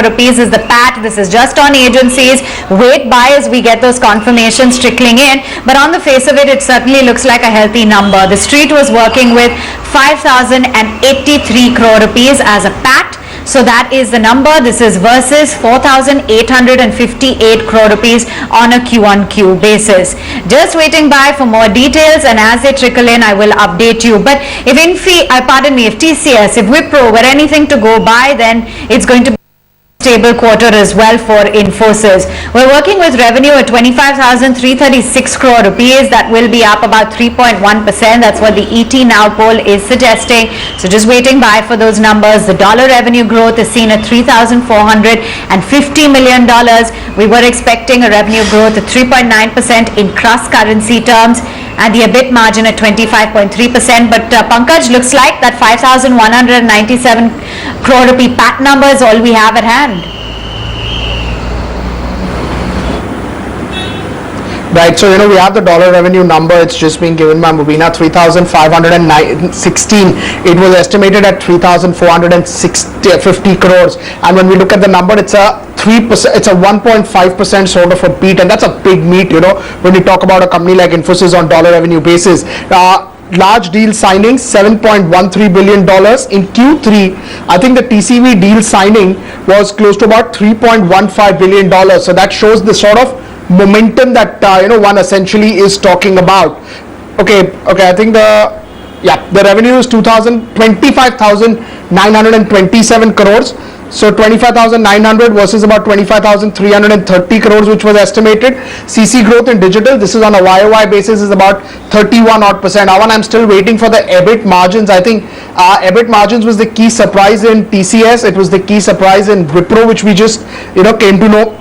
rupees is the PAT. This is just on agencies. Wait by as we get those confirmations trickling in. But on the face of it, it certainly looks like a healthy number. The street was working with 5,083 crore rupees as a PAT. So that is the number. This is versus 4,858 crore rupees on a Q-on-Q basis. Just waiting by for more details, and as they trickle in, I will update you. But if if TCS, if Wipro were anything to go by, then it's going to be stable quarter as well for Infosys. We're working with revenue at 25,336 crore rupees. That will be up about 3.1%. That's what the ET Now poll is suggesting. So just waiting by for those numbers. The dollar revenue growth is seen at $3,450 million. We were expecting a revenue growth at 3.9% in cross-currency terms, and the EBIT margin at 25.3%. But Pankaj, looks like that 5,197 crore rupee PAT number is all we have at hand. Right, so we have the dollar revenue number. It's just being given by Mubina, 3,516. It was estimated at 3,450 crores. And when we look at the number, it's a 3%, it's a 1.5% sort of a beat, and that's a big meet, when we talk about a company like Infosys on dollar revenue basis. Large deal signings, $7.13 billion in Q3. I think the TCV deal signing was close to about $3.15 billion. So that shows the sort of momentum that one essentially is talking about. Okay, I think the revenue is 25,927 crores. So 25,900 versus about 25,330 crores, which was estimated. CC growth in digital, this is on a YOY basis, is about 31%. I'm still waiting for the EBIT margins. I think EBIT margins was the key surprise in TCS. It was the key surprise in Wipro, which we just came to know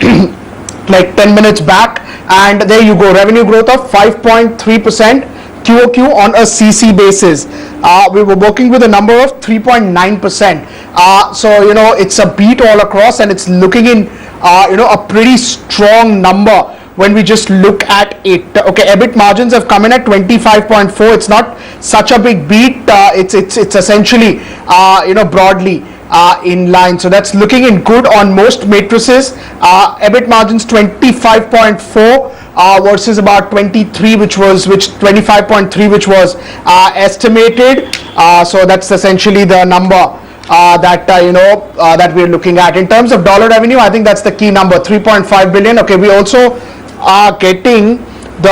like 10 minutes back. And there you go, revenue growth of 5.3%. QOQ on a CC basis. We were working with a number of 3.9%. So it's a beat all across, and it's looking in a pretty strong number when we just look at it. Okay, EBIT margins have come in at 25.4. It's not such a big beat. It's essentially broadly in line. So that's looking in good on most matrices. EBIT margins 25.4. Versus about 25.3, which was estimated. So that's essentially the number that we're looking at in terms of dollar revenue. I think that's the key number, 3.5 billion. Okay, we also are getting we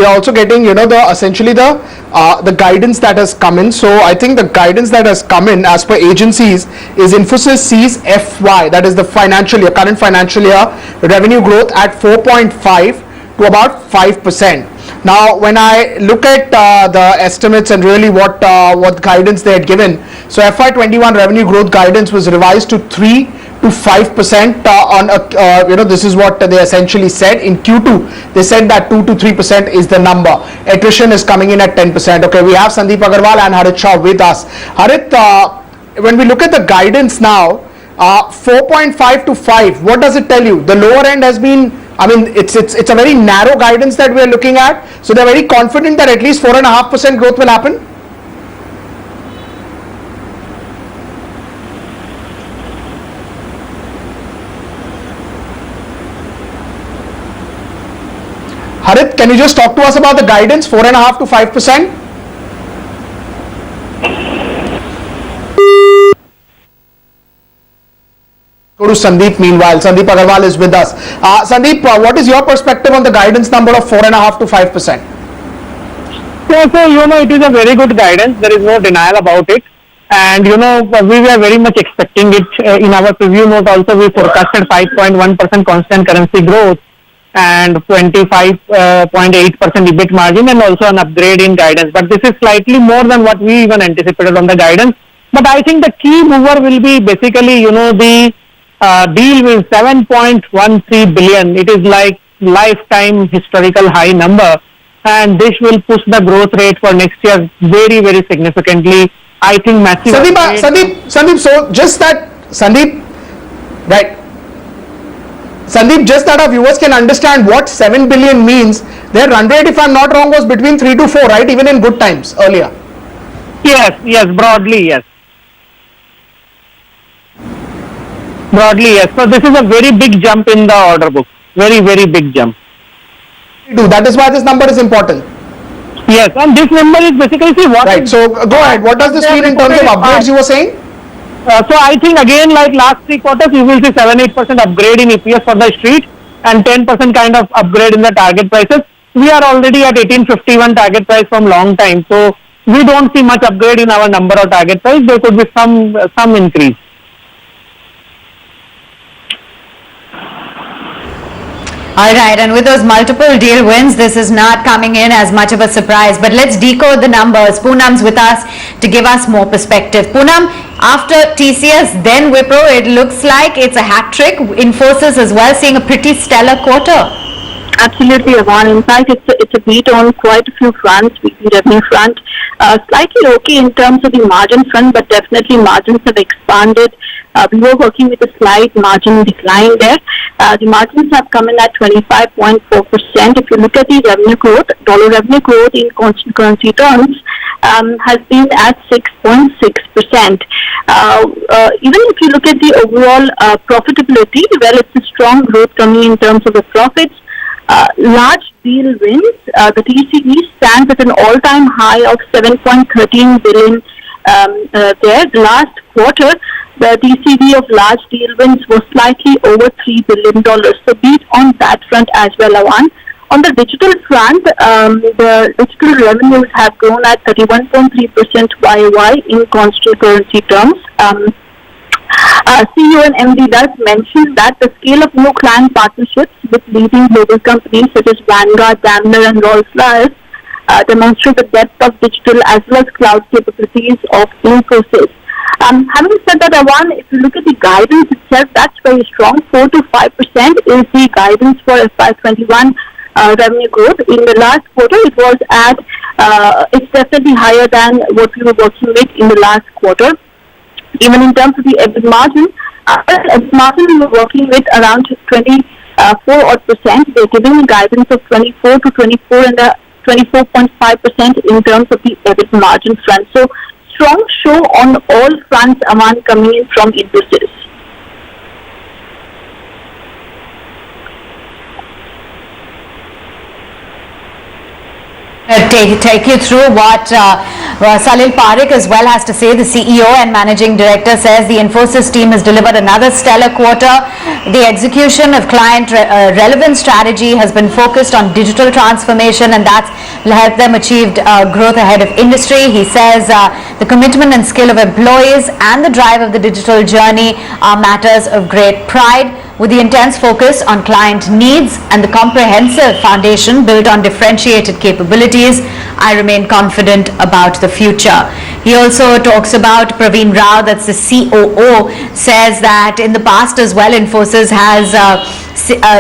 are also getting essentially the guidance that has come in. So I think the guidance that has come in as per agencies is Infosys sees FY, that is the current financial year revenue growth at 4.5 to about 5%. Now when I look at the estimates and really what guidance they had given, so FY21 revenue growth guidance was revised to 3 to 5% on this is what they essentially said. In Q2 they said that 2 to 3% is the number. Attrition is coming in at 10%. Okay, we have Sandeep Agarwal and Harit Shah with us. Harit, when we look at the guidance now, 4.5 to 5, what does it tell you? The lower end has been, it's a very narrow guidance that we are looking at. So they're very confident that at least 4.5% growth will happen. Harit, can you just talk to us about the guidance, 4.5 to 5%? Go to Sandeep meanwhile. Sandeep Agarwal is with us. Sandeep, what is your perspective on the guidance number of 4.5 to 5%? So it is a very good guidance. There is no denial about it. And, we were very much expecting it. In our preview note also, we forecasted 5.1% constant currency growth and 25.8% EBIT margin, and also an upgrade in guidance. But this is slightly more than what we even anticipated on the guidance. But I think the key mover will be basically, the deal with 7.13 billion. It is like lifetime historical high number, and this will push the growth rate for next year very, very significantly. I think massive. Sandeep, so just that, Sandeep, right? Sandeep, just that our viewers can understand what 7 billion means. Their run rate, if I'm not wrong, was between 3 to 4, right? Even in good times earlier. Yes, broadly, yes. Broadly, yes. So this is a very big jump in the order book. Very, very big jump. That is why this number is important. Yes, and this number is basically, see what Right. is- So go ahead. What does this mean in terms of upgrades you were saying? So I think again, like last 3 quarters, you will see 7-8% upgrade in EPS for the street and 10% kind of upgrade in the target prices. We are already at 1851 target price from long time, so we don't see much upgrade in our number or target price. There could be some increase. All right, and with those multiple deal wins, this is not coming in as much of a surprise. But let's decode the numbers. Poonam's with us to give us more perspective. Poonam, after TCS, then Wipro, it looks like it's a hat trick. Infosys as well, seeing a pretty stellar quarter. Absolutely, Yvonne. In fact, it's a beat on quite a few fronts, weekly revenue front. Slightly okay in terms of the margin front, but definitely margins have expanded. We were working with a slight margin decline there. The margins have come in at 25.4%. If you look at the revenue growth, dollar revenue growth in constant currency terms has been at 6.6%. Even if you look at the overall profitability, well, it's a strong growth coming in terms of the profits. Large deal wins, the TCV stands at an all-time high of 7.13 billion there. Last quarter, the TCV of large deal wins was slightly over $3 billion. So beat on that front as well, Awan. On the digital front, the digital revenues have grown at 31.3% YOY in constant currency terms. CEO and MD does mention that the scale of new client partnerships with leading global companies such as Vanguard, Daimler and Rolls-Royce demonstrate the depth of digital as well as cloud capabilities of Infosys. Having said that, Awan, if you look at the guidance itself, that's very strong. 4 to 5% is the guidance for FY21 revenue growth. In the last quarter, it was at, it's definitely higher than what we were working with in the last quarter. Even in terms of the EBIT margin, EBIT margin we were working with around 24%. They're giving a guidance of 24 to 24 and 24.5% in terms of the EBIT margin front. So strong show on all fronts, Aman, coming in from Infosys. Take you through what Salil Parekh as well has to say. The CEO and Managing Director says the Infosys team has delivered another stellar quarter. The execution of client relevant strategy has been focused on digital transformation, and that's helped them achieve growth ahead of industry. He says the commitment and skill of employees and the drive of the digital journey are matters of great pride. With the intense focus on client needs and the comprehensive foundation built on differentiated capabilities, I remain confident about the future. He also talks about Praveen Rao, that's the COO, says that in the past as well, Infosys has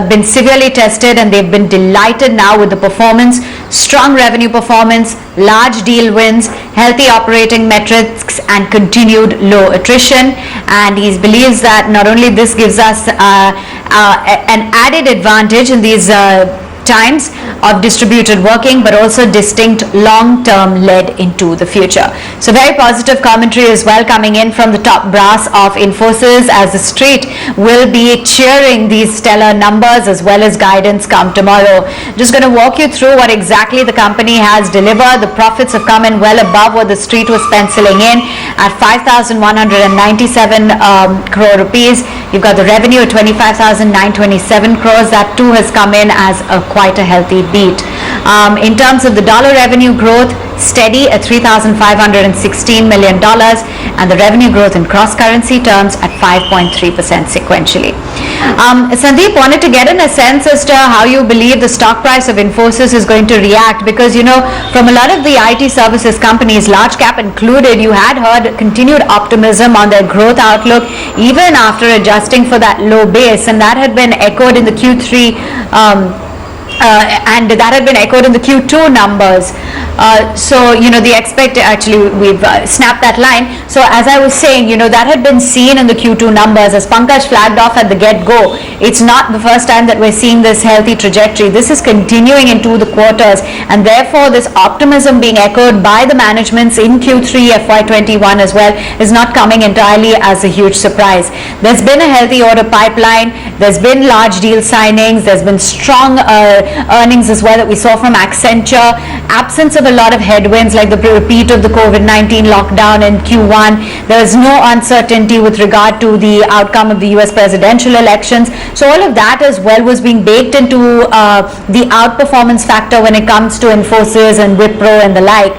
been severely tested and they've been delighted now with the performance, strong revenue performance, large deal wins, healthy operating metrics and continued low attrition. And he believes that not only this gives us an added advantage in these times of distributed working, but also distinct long-term led into the future. So very positive commentary as well coming in from the top brass of Infosys, as the street will be cheering these stellar numbers as well as guidance come tomorrow. Just going to walk you through what exactly the company has delivered. The profits have come in well above what the street was penciling in at 5,197 crore rupees. You've got the revenue at 25,927 crores. That too has come in as quite a healthy beat. In terms of the dollar revenue growth, steady at $3,516 million, and the revenue growth in cross-currency terms at 5.3% sequentially. Sandeep, wanted to get in a sense as to how you believe the stock price of Infosys is going to react, because you know from a lot of the IT services companies, large cap included, you had heard continued optimism on their growth outlook even after adjusting for that low base, and that had been echoed in the Q3 and that had been echoed in the Q2 numbers. So, actually we've snapped that line. So as I was saying, that had been seen in the Q2 numbers. As Pankaj flagged off at the get-go, it's not the first time that we're seeing this healthy trajectory. This is continuing into the quarters, and therefore this optimism being echoed by the managements in Q3 FY21 as well is not coming entirely as a huge surprise. There's been a healthy order pipeline, there's been large deal signings, there's been strong earnings as well that we saw from Accenture, absence of a lot of headwinds like the repeat of the COVID-19 lockdown in Q1. There is no uncertainty with regard to the outcome of the US presidential elections. So all of that as well was being baked into the outperformance factor when it comes to Infosys and Wipro and the like.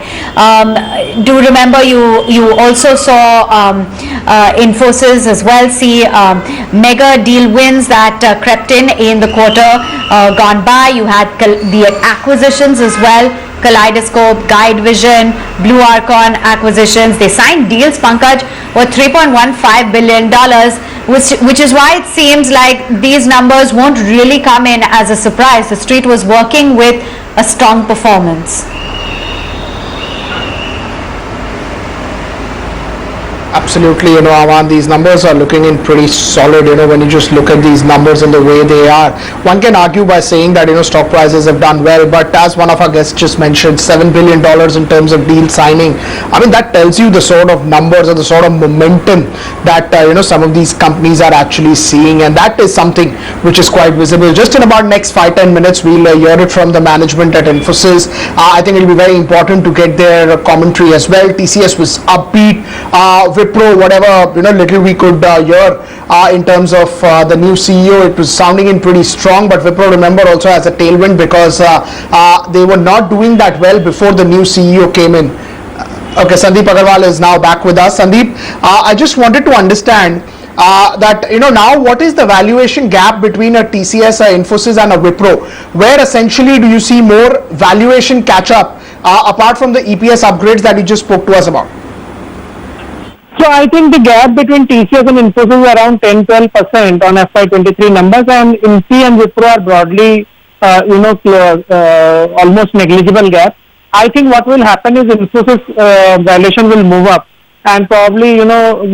Do remember you also saw Infosys as well see mega deal wins that crept in the quarter gone by. You had the acquisitions as well, Kaleidoscope, Guide Vision, Blue Archon acquisitions. They signed deals, Pankaj, worth $3.15 billion, which is why it seems like these numbers won't really come in as a surprise. The street was working with a strong performance. Absolutely, Aman, these numbers are looking in pretty solid, when you just look at these numbers and the way they are. One can argue by saying that, stock prices have done well, but as one of our guests just mentioned, $7 billion in terms of deal signing. I mean, that tells you the sort of numbers or the sort of momentum that, some of these companies are actually seeing, and that is something which is quite visible. Just in about next 5-10 minutes, we'll hear it from the management at Infosys. I think it will be very important to get their commentary as well. TCS was upbeat. Wipro, whatever little we could hear in terms of the new CEO, it was sounding in pretty strong, but Wipro, remember, also has a tailwind because they were not doing that well before the new CEO came in. Okay, Sandeep Agarwal is now back with us. Sandeep, I just wanted to understand that now what is the valuation gap between a TCS, a Infosys and a Wipro? Where essentially do you see more valuation catch up apart from the EPS upgrades that you just spoke to us about? So I think the gap between TCS and Infosys is around 10-12% on FY23 numbers, and Infy and Wipro are broadly, almost negligible gap. I think what will happen is Infosys valuation will move up and probably,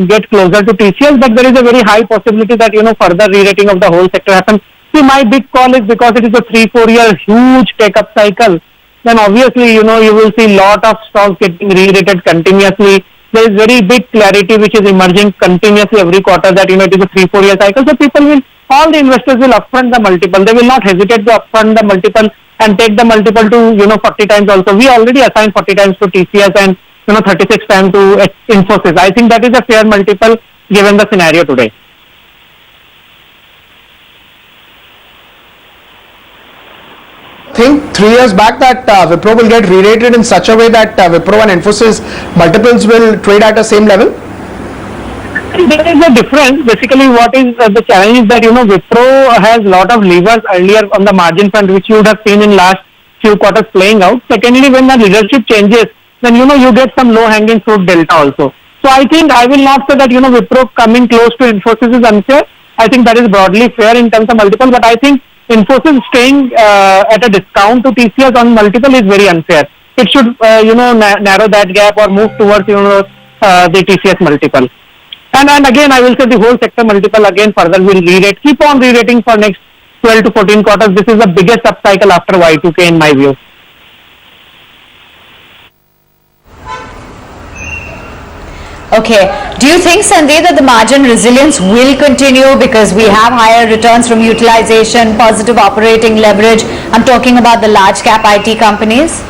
get closer to TCS, but there is a very high possibility that, further re-rating of the whole sector happens. See, my big call is because it is a 3-4 year huge take-up cycle, then obviously, you will see lot of stocks getting re-rated continuously. There is very big clarity which is emerging continuously every quarter that, it is a 3-4 year cycle. So all the investors will upfront the multiple. They will not hesitate to upfront the multiple and take the multiple to, 40 times also. We already assigned 40 times to TCS and, 36 times to Infosys. I think that is a fair multiple given the scenario today. Think 3 years back that Wipro will get re-rated in such a way that Wipro and Infosys multiples will trade at the same level? There is a difference. Basically, what is the challenge is that, Wipro has lot of levers earlier on the margin front, which you would have seen in last few quarters playing out. Secondly, when the leadership changes, then, you get some low-hanging fruit delta also. So I think I will not say that, Wipro coming close to Infosys is unfair. I think that is broadly fair in terms of multiple, but I think Infosys staying at a discount to TCS on multiple is very unfair. It should, narrow that gap or move towards, the TCS multiple. And again, I will say the whole sector multiple again further will re-rate. Keep on re-rating for next 12 to 14 quarters. This is the biggest upcycle after Y2K in my view. Okay. Do you think, Sandeep, that the margin resilience will continue because we have higher returns from utilization, positive operating leverage? I'm talking about the large cap IT companies.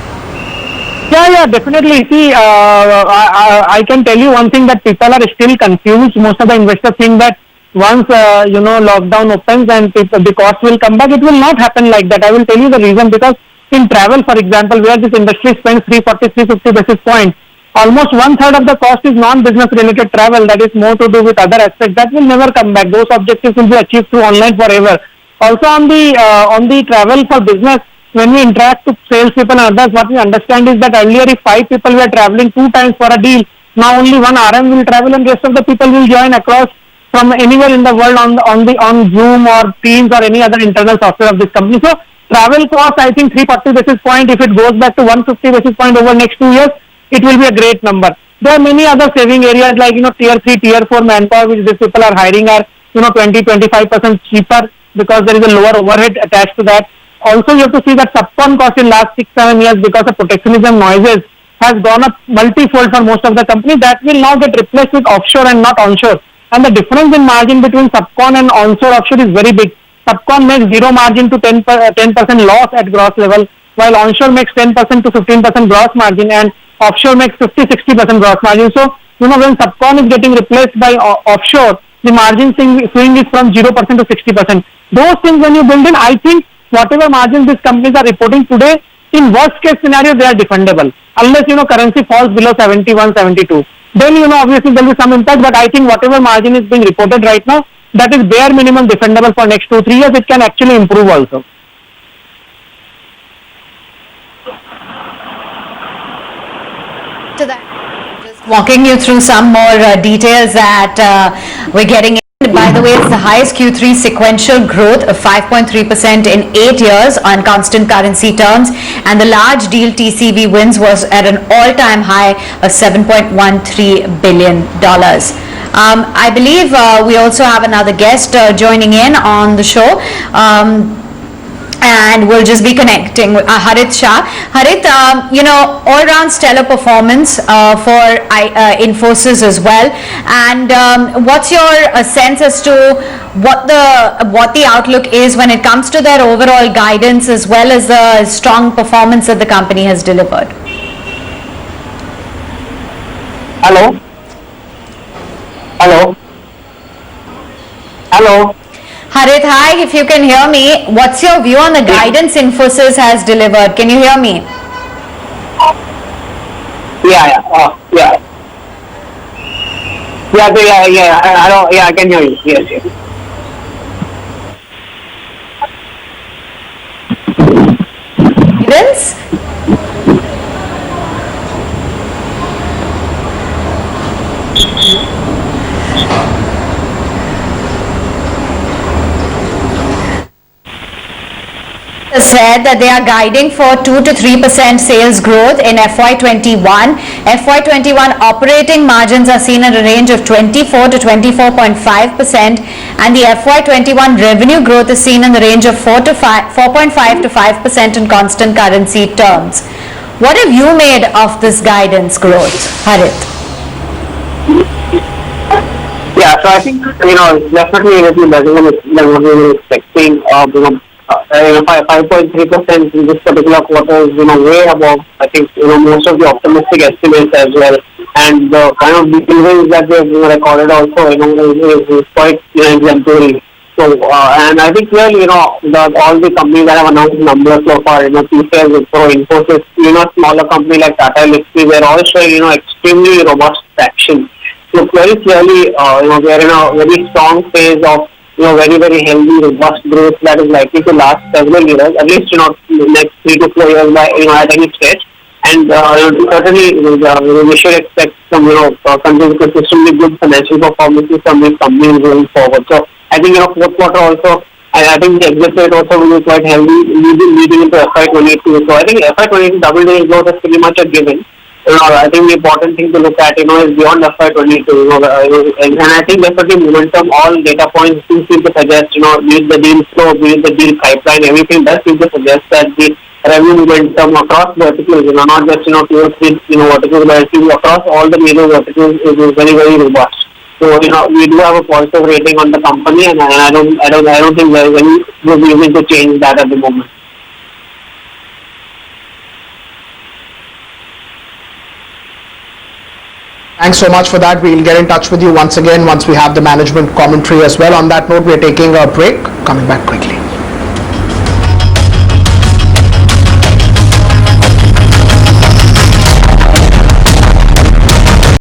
Yeah, definitely. See, I can tell you one thing that people are still confused. Most of the investors think that once, lockdown opens and the cost will come back, it will not happen like that. I will tell you the reason, because in travel, for example, where this industry spends 340-350 basis points, almost 1/3 of the cost is non-business related travel, that is more to do with other aspects. That will never come back. Those objectives will be achieved through online forever. Also on the travel for business, when we interact with salespeople and others, what we understand is that earlier if 5 people were traveling 2 times for a deal, now only 1 RM will travel and rest of the people will join across from anywhere in the world on Zoom or Teams or any other internal software of this company. So Travel cost, I think 340 basis point. If it goes back to 150 basis point over next 2 years, it will be a great number. There are many other saving areas like, tier 3, tier 4 manpower which these people are hiring are, 20-25% cheaper because there is a lower overhead attached to that. Also, you have to see that subcon cost in last 6-7 years because of protectionism noises has gone up multi-fold for most of the company. That will now get replaced with offshore and not onshore. And the difference in margin between subcon and onshore offshore is very big. Subcon makes 0 margin to 10% loss at gross level, while onshore makes 10% to 15% gross margin and offshore makes 50-60% gross margin. So, when subcon is getting replaced by offshore, the margin swing is from 0% to 60%. Those things when you build in, I think whatever margins these companies are reporting today, in worst case scenario, they are defendable. Unless, currency falls below 71, 72. Then, obviously there will be some impact, but I think whatever margin is being reported right now, that is bare minimum defendable for next 2-3 years. It can actually improve also. To that, just walking you through some more details that we're getting in. By the way, it's the highest Q3 sequential growth of 5.3% in 8 years on constant currency terms, and the large deal TCV wins was at an all-time high of $7.13 billion. I believe we also have another guest joining in on the show. And we'll just be connecting with Harit Shah. Harit, all-round stellar performance for Infosys as well. And what's your sense as to what the outlook is when it comes to their overall guidance as well as the strong performance that the company has delivered? Hello? Hello? Hello? Harit, hi, if you can hear me, what's your view on the guidance Infosys has delivered? Can you hear me? Yeah. I can hear you. Yes. Guidance? Said that they are guiding for 2 to 3% sales growth in FY21. FY21 operating margins are seen at a range of 24 to 24.5%, and the FY21 revenue growth is seen in the range of 4.5 to 5% in constant currency terms. What have you made of this guidance growth, Harit? Yeah, so I think definitely it is better than what we were expecting. 5.3% in this particular quarter is way above, I think, most of the optimistic estimates as well. And the kind of deal that we have recorded also, is quite exemplary. So, and I think all the companies that have announced numbers so far, TCS, Wipro, Infosys, smaller company like Tata Elxsi, they're all showing, extremely robust traction. So very clearly, we are in a very strong phase of very, very healthy, robust growth that is likely to last several years, at least, next 3 to 4 years at any stretch. And certainly, we should expect some, consistently good financial performances from these companies going forward. So I think, fourth quarter also, I think the exit rate also will be quite healthy leading into FY22. So I think FY22 double-digit growth is pretty much a given. I think the important thing to look at, is beyond FY22, and I think definitely momentum, all data points do seem to suggest, be it the deal flow, be it the deal pipeline, everything does seem to suggest that the revenue momentum across verticals, not just, 2 or 3, verticals, but I think across all the major verticals is very, very robust. So, we do have a positive rating on the company, and I don't think there is any good reason to change that at the moment. Thanks so much for that. We'll get in touch with you once again once we have the management commentary as well. On that note, we're taking a break. Coming back quickly.